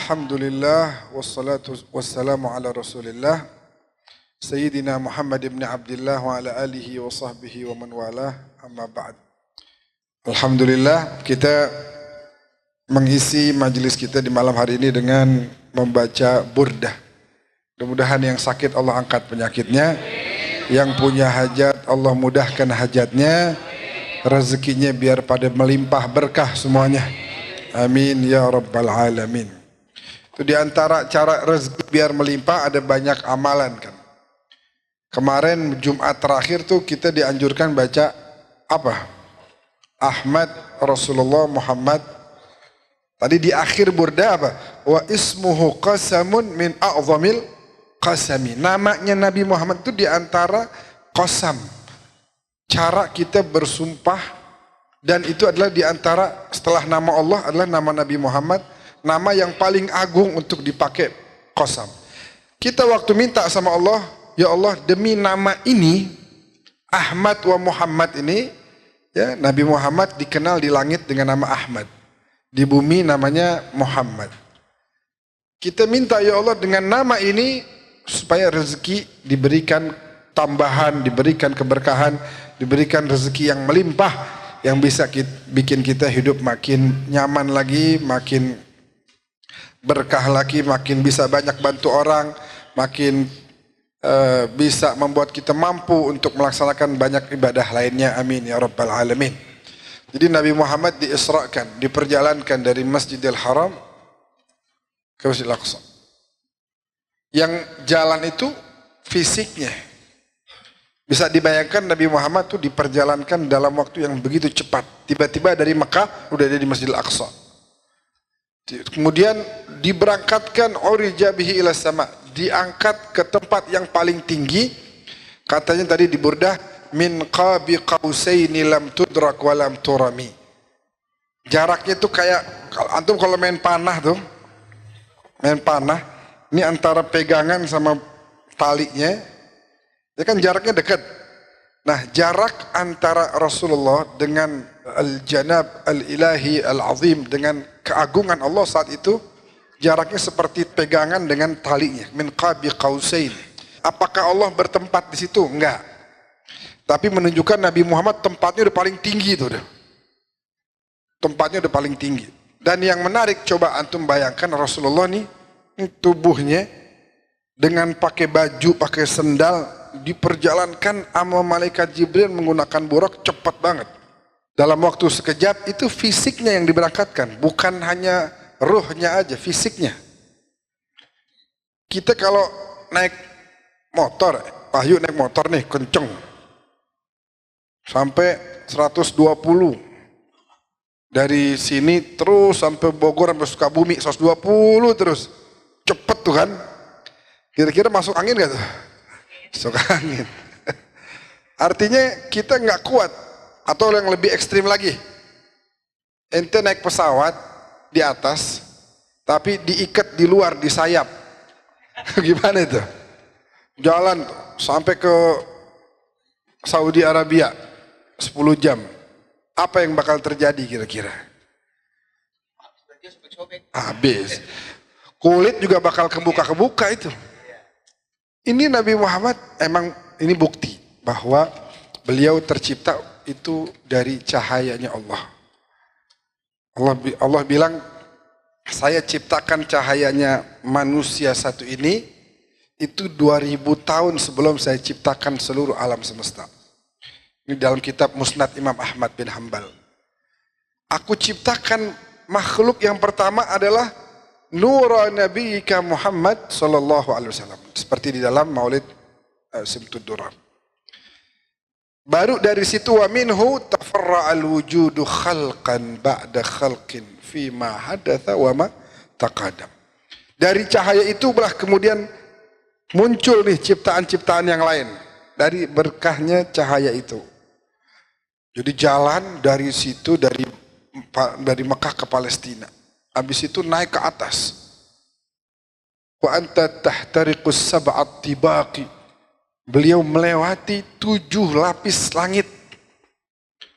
Alhamdulillah wassalatu wassalamu ala Rasulillah Sayyidina Muhammad ibn Abdullah wa ala alihi wa sahbihi wa man walah, amma ba'd. Alhamdulillah kita mengisi majelis kita di malam hari ini dengan membaca burdah. Mudah-mudahan yang sakit Allah angkat penyakitnya, yang punya hajat Allah mudahkan hajatnya, rezekinya biar pada melimpah berkah semuanya. Amin ya rabbal alamin. Itu di antara cara rezeki biar melimpah ada banyak amalan kan. Kemarin Jumat terakhir tuh kita dianjurkan baca apa? Ahmad Rasulullah Muhammad. Tadi di akhir burda apa? Wa ismuhu qasamun min a'zamil qasami. Namanya Nabi Muhammad itu di antara qasam. Cara kita bersumpah, dan itu adalah di antara setelah nama Allah adalah nama Nabi Muhammad, nama yang paling agung untuk dipakai qasam. Kita waktu minta sama Allah, ya Allah demi nama ini Ahmad wa Muhammad ini, ya Nabi Muhammad dikenal di langit dengan nama Ahmad, di bumi namanya Muhammad. Kita minta ya Allah dengan nama ini supaya rezeki diberikan tambahan, diberikan keberkahan, diberikan rezeki yang melimpah, yang bisa bikin kita hidup makin nyaman lagi, makin berkah lagi, makin bisa banyak bantu orang, makin bisa membuat kita mampu untuk melaksanakan banyak ibadah lainnya. Amin ya rabbal alamin. Jadi Nabi Muhammad diisrakan, diperjalankan dari Masjidil Haram ke Masjidil Aqsa. Yang jalan itu fisiknya, bisa dibayangkan Nabi Muhammad itu diperjalankan dalam waktu yang begitu cepat. Tiba-tiba dari Mekah udah ada di Masjidil Aqsa. Kemudian diberangkatkan urija bihi ila sama, diangkat ke tempat yang paling tinggi. Katanya tadi di burdah min qabi qausaini lam tudrak wa lam turami. Jaraknya itu kayak antum kalau main panah tuh, main panah, ini antara pegangan sama talinya, ya kan jaraknya dekat. Nah, jarak antara Rasulullah dengan al-janab al-ilahi al-azim, dengan keagungan Allah saat itu, jaraknya seperti pegangan dengan talinya. Min qabi qausain. Apakah Allah bertempat di situ? Enggak. Tapi menunjukkan Nabi Muhammad tempatnya udah paling tinggi itu udah. Tempatnya udah paling tinggi. Dan yang menarik, coba antum bayangkan Rasulullah nih, tubuhnya dengan pakai baju, pakai sendal, diperjalankan sama malaikat Jibril menggunakan buraq cepat banget. Dalam waktu sekejap itu fisiknya yang diberangkatkan, bukan hanya ruhnya aja, fisiknya. Kita kalau naik motor, Wahyu naik motor nih kenceng, sampai 120 dari sini terus sampai Bogor sampai Sukabumi 120 terus, cepet tuh kan. Kira-kira masuk angin gak tuh? Masuk angin. Artinya kita nggak kuat. Atau yang lebih ekstrim lagi, ente naik pesawat di atas tapi diikat di luar, di sayap. Gimana itu? Jalan sampai ke Saudi Arabia 10 jam. Apa yang bakal terjadi kira-kira? Habis. Kulit juga bakal kebuka-kebuka itu. Ini Nabi Muhammad emang ini bukti bahwa beliau tercipta itu dari cahayanya Allah. Allah bilang, saya ciptakan cahayanya manusia satu ini, itu 2000 tahun sebelum saya ciptakan seluruh alam semesta. Ini dalam kitab Musnad Imam Ahmad bin Hanbal. Aku ciptakan makhluk yang pertama adalah Nura Nabiyika Muhammad sallallahu alaihi wasallam. Seperti di dalam Maulid Simtud Durar. Baru dari situ wa minhu tafarra'al wujudu khalqan ba'da khalqin fima hadatha wa ma taqadam. Dari cahaya itu belah kemudian muncul nih ciptaan-ciptaan yang lain dari berkahnya cahaya itu. Jadi jalan dari situ dari Mekah ke Palestina. Habis itu naik ke atas. Wa anta tahtariqus sab'at tibaqi. Beliau melewati 7 lapis langit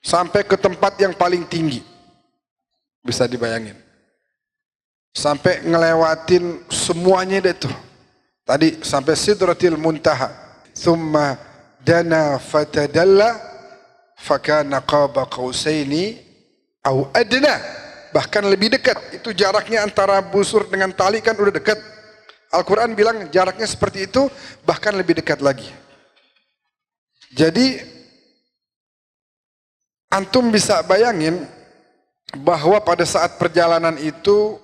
sampai ke tempat yang paling tinggi. Bisa dibayangin. sampai ngelewatin semuanya deh tuh. Tadi sampai Sidratil Muntaha. Thumma dana fatadalla fakana qaba qausaini au adna. Bahkan lebih dekat. Itu jaraknya antara busur dengan tali kan udah dekat. Al-Quran bilang jaraknya seperti itu, bahkan lebih dekat lagi. Jadi antum bisa bayangin bahwa pada saat perjalanan itu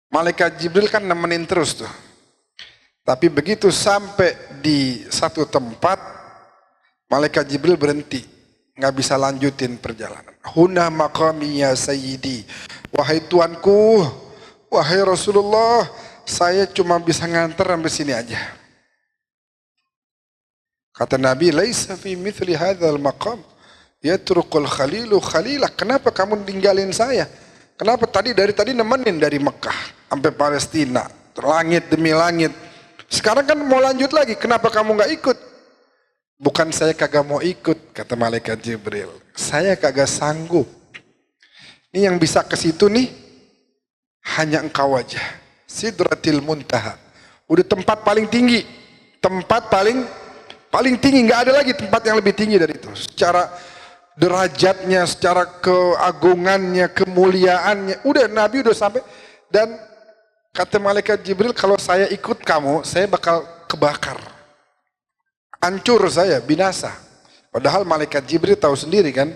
malaikat Jibril kan nemenin terus tuh. Tapi begitu sampai di satu tempat, malaikat Jibril berhenti, nggak bisa lanjutin perjalanan. Huna maqami ya sayyidi, wahai tuanku, wahai Rasulullah, saya cuma bisa nganter sampai sini aja. Kata Nabi, laisa fi mithli hadzal maqam yatrukul khalilu khalilah. Kenapa kamu tinggalin saya? Kenapa dari tadi nemenin dari Mekah sampai Palestina, langit demi langit. Sekarang kan mau lanjut lagi, kenapa kamu nggak ikut? Bukan saya kagak mau ikut, kata malaikat Jibril. Saya kagak sanggup. Ini yang bisa ke situ nih hanya engkau aja. Sidratil Muntaha. Udah tempat paling tinggi. Tempat paling tinggi, nggak ada lagi tempat yang lebih tinggi dari itu. Secara derajatnya, secara keagungannya, kemuliaannya, udah Nabi udah sampai. Dan kata malaikat Jibril, kalau saya ikut kamu, saya bakal kebakar, hancur saya, binasa. Padahal malaikat Jibril tahu sendiri kan,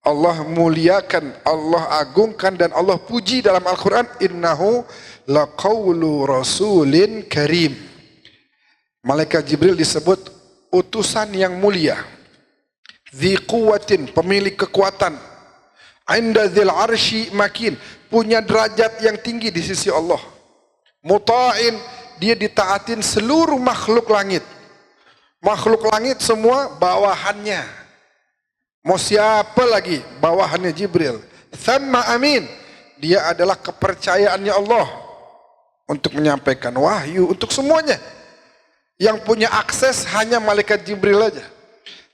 Allah muliakan, Allah agungkan, dan Allah puji dalam Al-Quran, innahu laqawlu rasulin karim. Malaikat Jibril disebut utusan yang mulia. Dzi quwwatin, pemilik kekuatan. Inda dzil arsy makin, punya derajat yang tinggi di sisi Allah. Muta'in, dia ditaatin seluruh makhluk langit. Makhluk langit semua bawahannya. Mau siapa lagi? Bawahannya Jibril. Thamma amin, dia adalah kepercayaannya Allah untuk menyampaikan wahyu untuk semuanya. Yang punya akses hanya malaikat Jibril aja.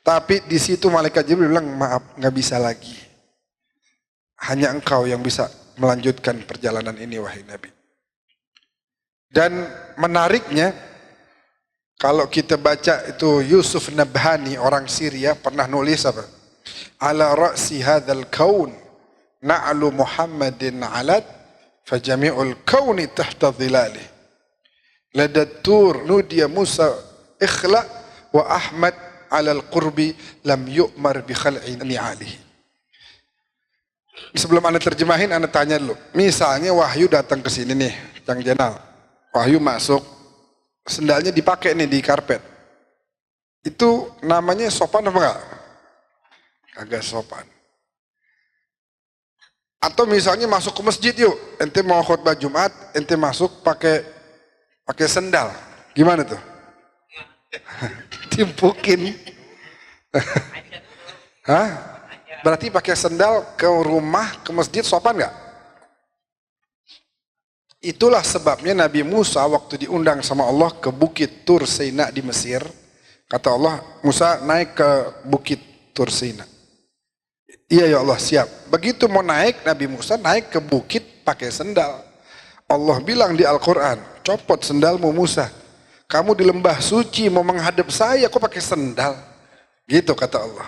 Tapi di situ malaikat Jibril bilang, maaf, nggak bisa lagi. Hanya engkau yang bisa melanjutkan perjalanan ini, wahai Nabi. Dan menariknya, kalau kita baca itu Yusuf Nabhani, orang Syria, pernah nulis apa? Ala ra'si hadzal kaun na'lu Muhammadin alat fajami'ul kauni tahta dhilalih. Ladat tur nudia Musa ikhla wa Ahmad alal qurbi lam yu'mar bi khal'i ni'alihi. Sebelum anda terjemahin, anda tanya dulu. Misalnya Wahyu datang ke sini nih, Kang Jenal. Wahyu masuk, sendalnya dipakai nih di karpet. Itu namanya sopan apa enggak? Kagak sopan. Atau misalnya masuk ke masjid yuk, ente mau khutbah Jumat, ente masuk pakai sendal, gimana tuh? Timpukin. Hah? Berarti pakai sendal ke rumah, ke masjid sopan nggak? Itulah sebabnya Nabi Musa waktu diundang sama Allah ke bukit Tur Sina di Mesir, kata Allah, Musa naik ke bukit Tur Sina. Iya ya Allah, siap. Begitu mau naik, Nabi Musa naik ke bukit pakai sendal. Allah bilang di Al-Quran, copot sendalmu Musa. Kamu di lembah suci mau menghadap saya, kok pakai sendal? Gitu kata Allah.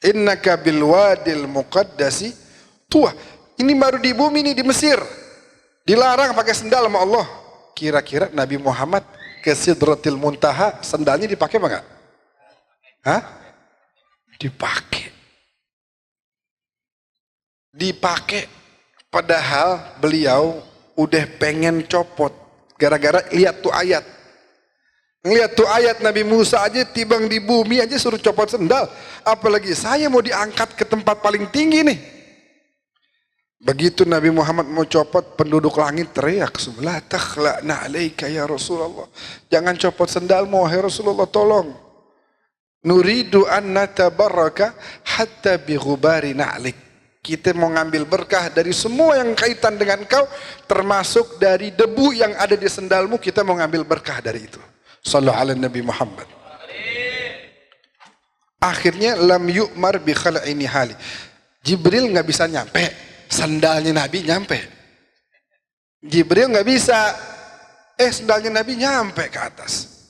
Innaka bil wadil muqaddasi tuah. Ini baru di bumi ini di Mesir. Dilarang pakai sendal sama Allah. Kira-kira Nabi Muhammad ke Sidratil Muntaha, sendalnya dipakai apa enggak? Hah? Dipakai. Dipakai. Padahal beliau udah pengen copot gara-gara lihat tuh ayat. Ngeliat tuh ayat Nabi Musa aja tibang di bumi aja suruh copot sendal, apalagi saya mau diangkat ke tempat paling tinggi nih. Begitu Nabi Muhammad mau copot, penduduk langit teriak sebelah, takhla'na alaika ya Rasulullah, jangan copot sendalmu wahai Rasulullah, tolong. Nuridu an natabarraka hatta bi ghubari na'lik. Kita mau ngambil berkah dari semua yang kaitan dengan kau, termasuk dari debu yang ada di sendalmu, kita mau ngambil berkah dari itu. Sallallahu ala Nabi Muhammad. Akhirnya lam yu'mar bi khal'ini hali. Jibril nggak bisa nyampe, sandalnya Nabi nyampe. Jibril nggak bisa. Sendalnya Nabi nyampe ke atas.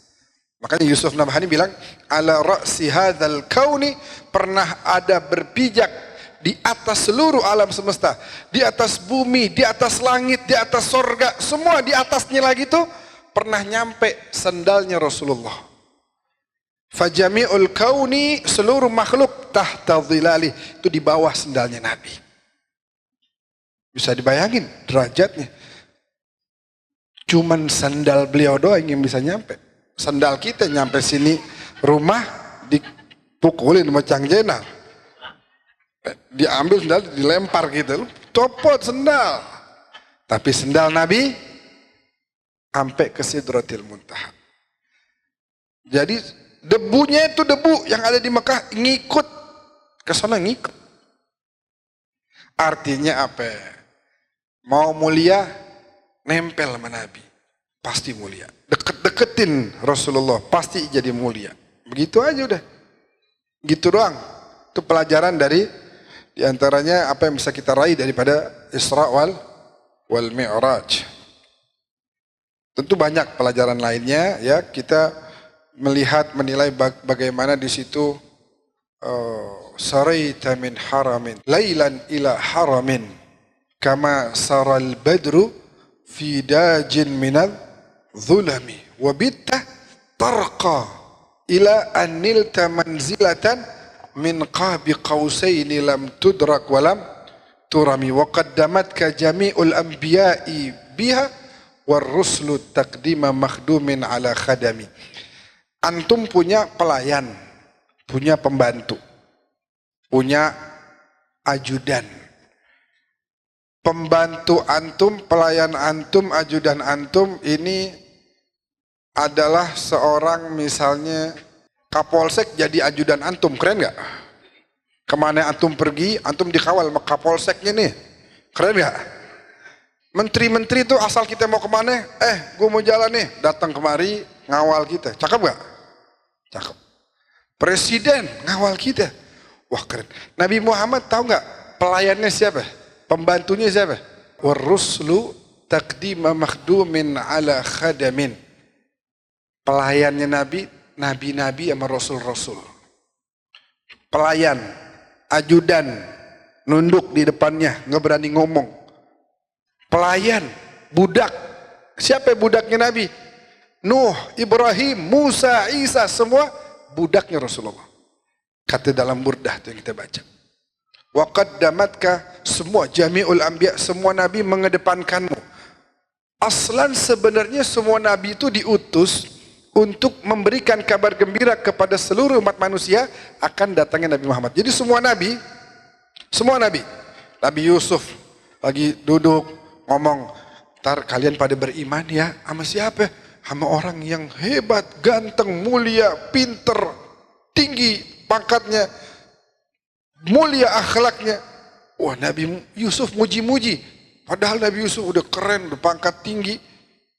Makanya Yusuf Nabhani bilang, ala ra'si hadzal kauni, pernah ada berpijak di atas seluruh alam semesta, di atas bumi, di atas langit, di atas sorga, semua di atasnya lagi tuh pernah nyampe sendalnya Rasulullah. Fajami'ul kauni, seluruh makhluk tahta dhilali, itu di bawah sendalnya Nabi. Bisa dibayangin derajatnya. Cuman sandal beliau doang yang bisa nyampe. Sandal kita nyampe sini rumah dipukulin sama Cang Jenal. Diambil sandal dilempar gitu, copot sandal. Tapi sandal Nabi sampai ke Sidratil Muntaha. Jadi debunya itu debu yang ada di Mekah ngikut ke sana, ngikut. Artinya apa? Mau mulia nempel sama Nabi, pasti mulia. Deket-deketin Rasulullah, pasti jadi mulia. Begitu aja udah. Gitu doang. Itu pelajaran dari diantaranya apa yang bisa kita raih daripada Isra wal Mi'raj. Tentu banyak pelajaran lainnya ya. Kita melihat, menilai bagaimana di situ saraita min haramin lailan ila haramin kama saral badru fi dajin minal zulami wabitta tarqa ila anilta manzilatan min qabi qausaini lam tudrak walam turami wa qaddamatka jami'ul anbiya'i biha war ruslu taqdima makhdumin ala khadami. Antum punya pelayan, punya pembantu, punya ajudan. Pembantu antum, pelayan antum, ajudan antum ini adalah seorang misalnya Kapolsek jadi ajudan antum, keren nggak? Kemana antum pergi, antum dikawal sama Kapolseknya nih, keren nggak? Menteri-menteri itu asal kita mau kemana, gue mau jalan nih, datang kemari ngawal kita, cakep nggak? Cakep. Presiden ngawal kita, wah keren. Nabi Muhammad tahu nggak pelayannya siapa? Pembantunya siapa? Waruslu taqdima makhdumin ala khadamin. Pelayannya Nabi, nabi-nabi sama rasul-rasul. Pelayan, ajudan, nunduk di depannya, nggak berani ngomong. Pelayan, budak. Siapa budaknya Nabi? Nuh, Ibrahim, Musa, Isa, semua budaknya Rasulullah. Kata dalam Burdah itu yang kita baca. Wa qaddamatka, semua jami'ul anbiya, semua nabi mengedepankanmu. Aslan sebenarnya semua nabi itu diutus untuk memberikan kabar gembira kepada seluruh umat manusia akan datangnya Nabi Muhammad. Jadi semua nabi, Nabi Yusuf lagi duduk ngomong, ntar kalian pada beriman ya sama siapa? Sama orang yang hebat, ganteng, mulia, pinter, tinggi pangkatnya, mulia akhlaknya. Wah, Nabi Yusuf muji-muji. Padahal Nabi Yusuf udah keren, udah pangkat tinggi.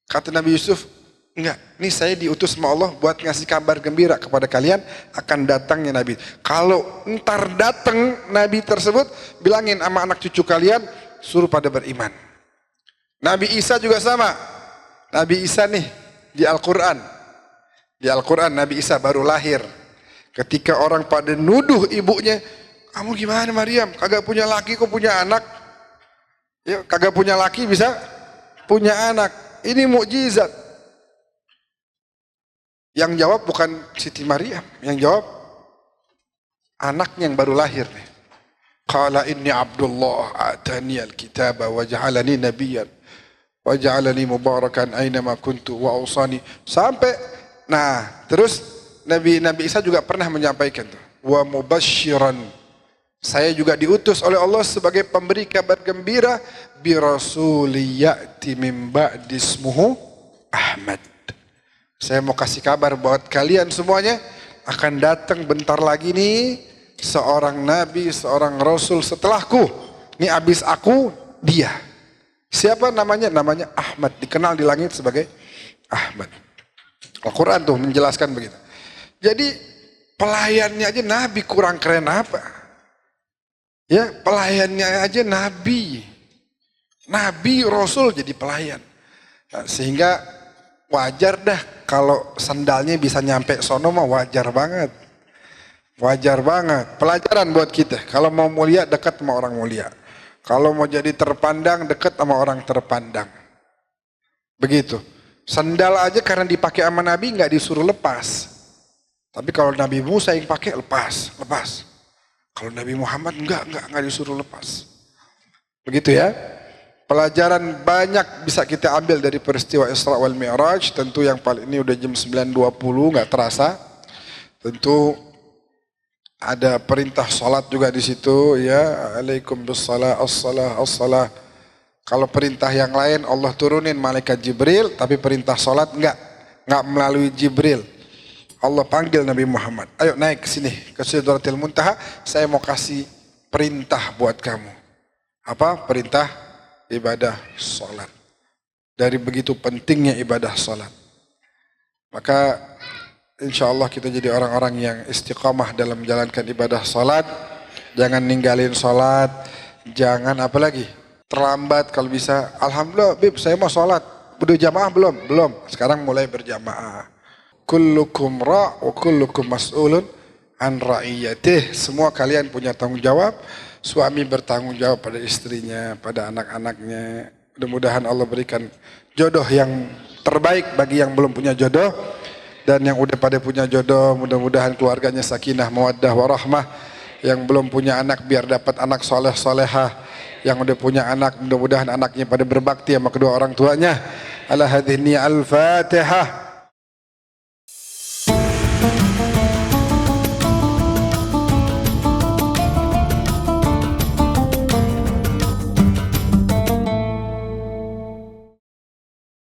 Kata Nabi Yusuf, enggak, ini saya diutus sama Allah buat ngasih kabar gembira kepada kalian akan datangnya Nabi. Kalau ntar datang Nabi tersebut, bilangin sama anak cucu kalian, suruh pada beriman. Nabi Isa juga sama. Nabi Isa nih di Al-Quran. Di Al-Quran Nabi Isa baru lahir. Ketika orang pada nuduh ibunya, kamu gimana Maryam? Kagak punya laki kok punya anak? Ya, kagak punya laki bisa punya anak. Ini mukjizat. Yang jawab bukan Siti Maryam, yang jawab anaknya yang baru lahir nih. Qala inni Abdullah atani al-kitaba wa ja'alani nabiyyan wa ja'alani mubarakan aina ma kuntu wa awsani. Sampai nah, terus Nabi Isa juga pernah menyampaikan tuh, wa mubasysyiran, saya juga diutus oleh Allah sebagai pemberi kabar gembira bi rasuli ya'ti min ba'di ismuhu Ahmad. Saya mau kasih kabar buat kalian semuanya, akan datang bentar lagi nih seorang nabi, seorang rasul setelahku. Ini abis aku dia. Siapa namanya? Namanya Ahmad, dikenal di langit sebagai Ahmad. Al-Quran tuh menjelaskan begitu. Jadi pelayannya aja nabi, kurang keren apa? Ya, pelayannya aja nabi. Nabi, Rasul jadi pelayan. Nah, sehingga wajar dah kalau sandalnya bisa nyampe sono mah wajar banget. Wajar banget. Pelajaran buat kita. Kalau mau mulia dekat sama orang mulia. Kalau mau jadi terpandang dekat sama orang terpandang. Begitu. Sandal aja karena dipakai sama Nabi nggak disuruh lepas. Tapi kalau Nabi Musa yang pakai lepas. Kalau Nabi Muhammad enggak disuruh lepas. Begitu ya. Pelajaran banyak bisa kita ambil dari peristiwa Isra wal Mi'raj. Tentu yang paling ini udah jam 9.20 nggak terasa. Tentu ada perintah salat juga di situ ya. Alaikum bissalah as-salah. Kalau perintah yang lain Allah turunin malaikat Jibril, tapi perintah salat enggak melalui Jibril. Allah panggil Nabi Muhammad. Ayo naik ke sini ke Sidratil Muntaha, saya mau kasih perintah buat kamu. Apa? Perintah ibadah salat. Dari begitu pentingnya ibadah salat. Maka insya Allah kita jadi orang-orang yang istiqamah dalam menjalankan ibadah salat. Jangan ninggalin salat. Jangan apa lagi? Terlambat kalau bisa. Alhamdulillah Bib saya mau salat. Udah jamaah belum? Belum. Sekarang mulai berjamaah. Kullukum ra' wa kullukum mas'ulun an ra'iyatih. Semua kalian punya tanggung jawab. Suami bertanggung jawab pada istrinya, pada anak-anaknya. Mudah-mudahan Allah berikan jodoh yang terbaik bagi yang belum punya jodoh. Dan yang udah pada punya jodoh, mudah-mudahan keluarganya sakinah, mawaddah, warahmah. Yang belum punya anak biar dapat anak soleh solehah. Yang udah punya anak, mudah-mudahan anaknya pada berbakti sama kedua orang tuanya. Ala hadhini al-fatihah.